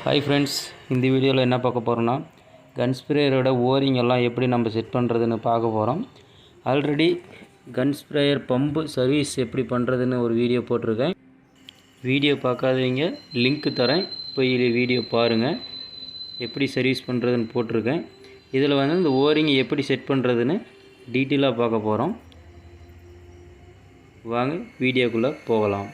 Hi friends, இந்த வீடியோவில் என்ன பார்க்க போகிறோன்னா கன் ஸ்ப்ரேயரோட ஓரிங் எல்லாம் எப்படி நம்ம செட் பண்ணுறதுன்னு பார்க்க போகிறோம். ஆல்ரெடி கன் ஸ்ப்ரேயர் பம்பு சர்வீஸ் எப்படி பண்ணுறதுன்னு ஒரு வீடியோ போட்டிருக்கேன். வீடியோ பார்க்காதவங்க லிங்க் தரேன், போய் வீடியோ பாருங்கள். எப்படி சர்வீஸ் பண்ணுறதுன்னு போட்டிருக்கேன். இதில் வந்து இந்த ஓரிங் எப்படி செட் பண்ணுறதுன்னு டீட்டெயிலாக பார்க்க போகிறோம். வாங்க வீடியோக்குள்ளே போகலாம்.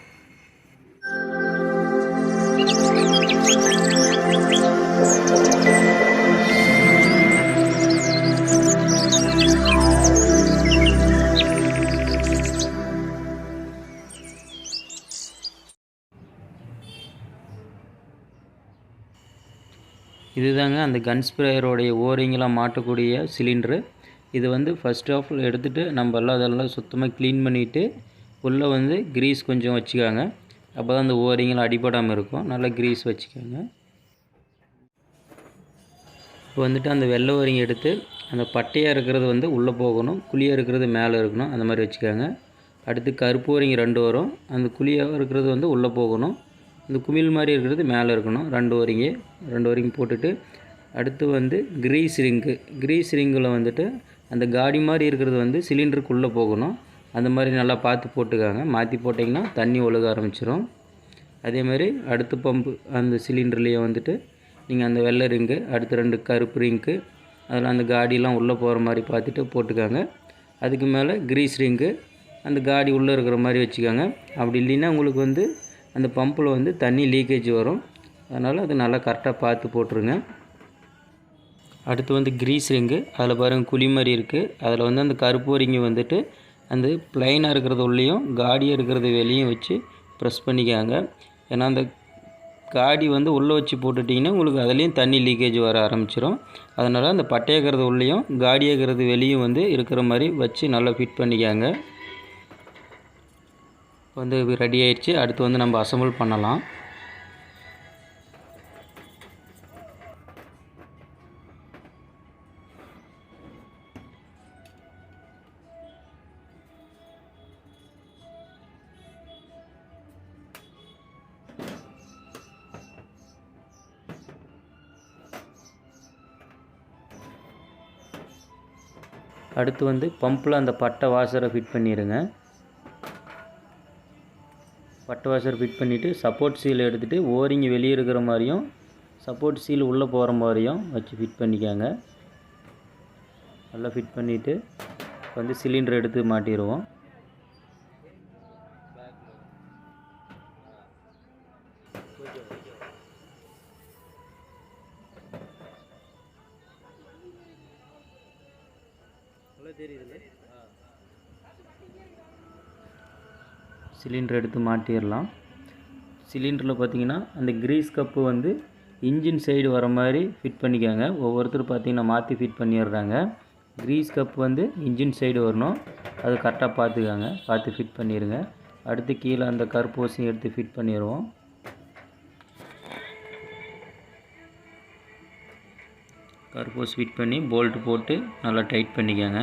இதுதாங்க அந்த கன் ஸ்ப்ரேயரோடைய ஓரிங்கெலாம் மாட்டக்கூடிய சிலிண்ட்ரு. இது வந்து ஃபஸ்ட் ஆஃப் எடுத்துகிட்டு நம்ம அதெல்லாம் சுத்தமாக க்ளீன் பண்ணிவிட்டு உள்ளே வந்து க்ரீஸ் கொஞ்சம் வச்சுக்காங்க. அப்போ தான் அந்த ஓரிங்கெலாம் அடிபடாமல் இருக்கும். நல்லா க்ரீஸ் வச்சுக்கோங்க. இப்போ வந்துட்டு அந்த வெள்ளை ஓரிங் எடுத்து அந்த பட்டையாக இருக்கிறது வந்து உள்ளே போகணும், குழியாக இருக்கிறது மேலே இருக்கணும், அந்த மாதிரி வச்சுக்கோங்க. அடுத்து கருப்பு ஓரிங் 2 வரும். அந்த குழியாக இருக்கிறது வந்து உள்ளே போகணும், இந்த குமிழ் மாதிரி இருக்கிறது மேலே இருக்கணும். 2 ஓரிங் போட்டுட்டு அடுத்து வந்து க்ரீஸ் ரிங்கில் வந்துட்டு அந்த காடி மாதிரி இருக்கிறது வந்து சிலிண்டருக்குள்ளே போகணும். அந்த மாதிரி நல்லா பார்த்து போட்டுக்காங்க. மாற்றி போட்டிங்கன்னா தண்ணி ஒழுக ஆரம்பிச்சிடும். அதேமாதிரி அடுத்த பம்பு அந்த சிலிண்டர்லேயே வந்துட்டு நீங்கள் அந்த வெள்ளை ரிங்கு, அடுத்து 2 கருப்பு ரிங்கு, அதில் அந்த காடியெலாம் உள்ளே போகிற மாதிரி பார்த்துட்டு போட்டுக்காங்க. அதுக்கு மேலே க்ரீஸ் ரிங்கு அந்த காடி உள்ளே இருக்கிற மாதிரி வச்சுக்கோங்க. அப்படி இல்லைன்னா உங்களுக்கு வந்து அந்த பம்பில் வந்து தண்ணி லீக்கேஜ் வரும். அதனால் அது நல்லா கரெக்டாக பார்த்து போட்டுருங்க. அடுத்து வந்து க்ரீஸ் ரிங்கு, அதில் பாருங்கள் குழி மாதிரி இருக்குது. அதில் வந்து அந்த கருப்பு ரிங்கு வந்துட்டு அந்த ப்ளைனாக இருக்கிறது உள்ளேயும் காடியாக இருக்கிறது வெளியும் வச்சு ப்ரெஸ் பண்ணிக்காங்க. ஏன்னா அந்த காடி வந்து உள்ளே வச்சு போட்டுட்டிங்கன்னா உங்களுக்கு அதுலேயும் தண்ணி லீக்கேஜ் வர ஆரம்பிச்சிடும். அதனால் அந்த பட்டையாகிறது உள்ளேயும் காடியாகிறது வெளியும் வந்து இருக்கிற மாதிரி வச்சு நல்லா ஃபிட் பண்ணிக்காங்க. வந்து ரெடி ஆயிடுச்சு. அடுத்து வந்து நம்ம அசம்பிள் பண்ணலாம். அடுத்து வந்து பம்பில் அந்த பட்டை வாஷரை ஃபிட் பண்ணிடுங்க. பட்டை வாஷர் ஃபிட் பண்ணிவிட்டு சப்போர்ட் சீல் எடுத்துகிட்டு ஓரிங் வெளியே இருக்கிற மாதிரியும் சப்போர்ட் சீல் உள்ளே போகிற மாதிரியும் வச்சு ஃபிட் பண்ணிக்காங்க. நல்லா ஃபிட் பண்ணிவிட்டு வந்து சிலிண்டர் எடுத்து மாட்டிடுவோம். சிலிண்டர் எடுத்து மாட்டிடலாம். சிலிண்டரில் பார்த்தீங்கன்னா அந்த க்ரீஸ் கப்பு வந்து இன்ஜின் சைடு வர மாதிரி ஃபிட் பண்ணிக்காங்க. ஒவ்வொருத்தர் பார்த்தீங்கன்னா மாற்றி ஃபிட் பண்ணிடுறாங்க. க்ரீஸ் கப் வந்து இன்ஜின் சைடு வரணும், அது கரெக்டாக பார்த்துக்காங்க. பார்த்து ஃபிட் பண்ணிடுங்க. அடுத்து கீழே அந்த கருப்போசியும் எடுத்து ஃபிட் பண்ணிடுவோம். கருப்போஸ் ஃபிட் பண்ணி போல்ட்டு போட்டு நல்லா டைட் பண்ணிக்கோங்க.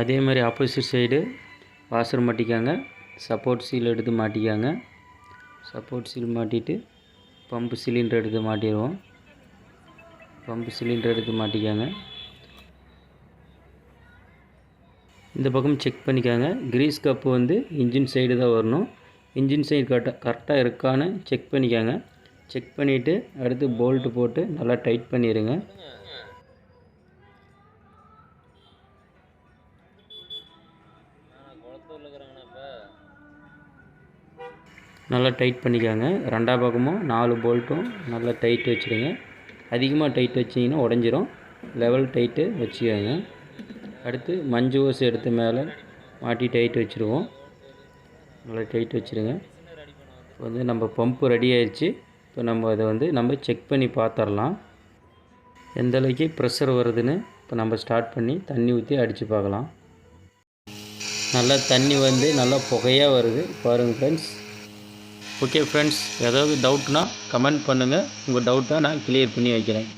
அதே மாதிரி ஆப்போசிட் சைடு வாஷர் மாட்டிக்காங்க. சப்போர்ட் சீல் எடுத்து மாட்டிக்காங்க. சப்போர்ட் சீல் மாட்டிட்டு பம்பு சிலிண்டர் எடுத்து மாட்டிடுவோம். பம்பு சிலிண்டர் எடுத்து மாட்டிக்காங்க. இந்த பக்கம் செக் பண்ணிக்காங்க. க்ரீஸ் கப்பு வந்து இன்ஜின் சைடு தான் வரணும். இன்ஜின் சைடு கரெக்டாக இருக்கான்னு செக் பண்ணிக்காங்க. செக் பண்ணிவிட்டு அடுத்து போல்ட்டு போட்டு நல்லா டைட் பண்ணிடுங்க. நல்லா டைட் பண்ணிக்காங்க. 2 பக்கமும் 4 போல்ட்டும் நல்லா டைட் வச்சுடுங்க. அதிகமாக டைட் வச்சிங்கன்னா உடஞ்சிரும். லெவல் டைட்டு வச்சுக்கோங்க. அடுத்து மஞ்சு ஓஸ் எடுத்து மேலே மாட்டி டைட் வச்சுருவோம். நல்லா டைட் வச்சுருங்க. இப்போ வந்து நம்ம பம்பு ரெடி ஆயிடுச்சு. இப்போ நம்ம அதை வந்து செக் பண்ணி பார்த்துடலாம். எந்த அளவுக்கு ப்ரெஷர் வருதுன்னு இப்போ நம்ம ஸ்டார்ட் பண்ணி தண்ணி ஊற்றி அடித்து பார்க்கலாம். நல்லா தண்ணி வந்து நல்லா புகையாக வருது பாருங்கள் ஃப்ரெண்ட்ஸ். ஓகே ஃப்ரெண்ட்ஸ், ஏதாவது டவுட்னா கமெண்ட் பண்ணுங்கள். உங்கள் டவுட்டை நான் கிளியர் பண்ணி வைக்கிறேன்.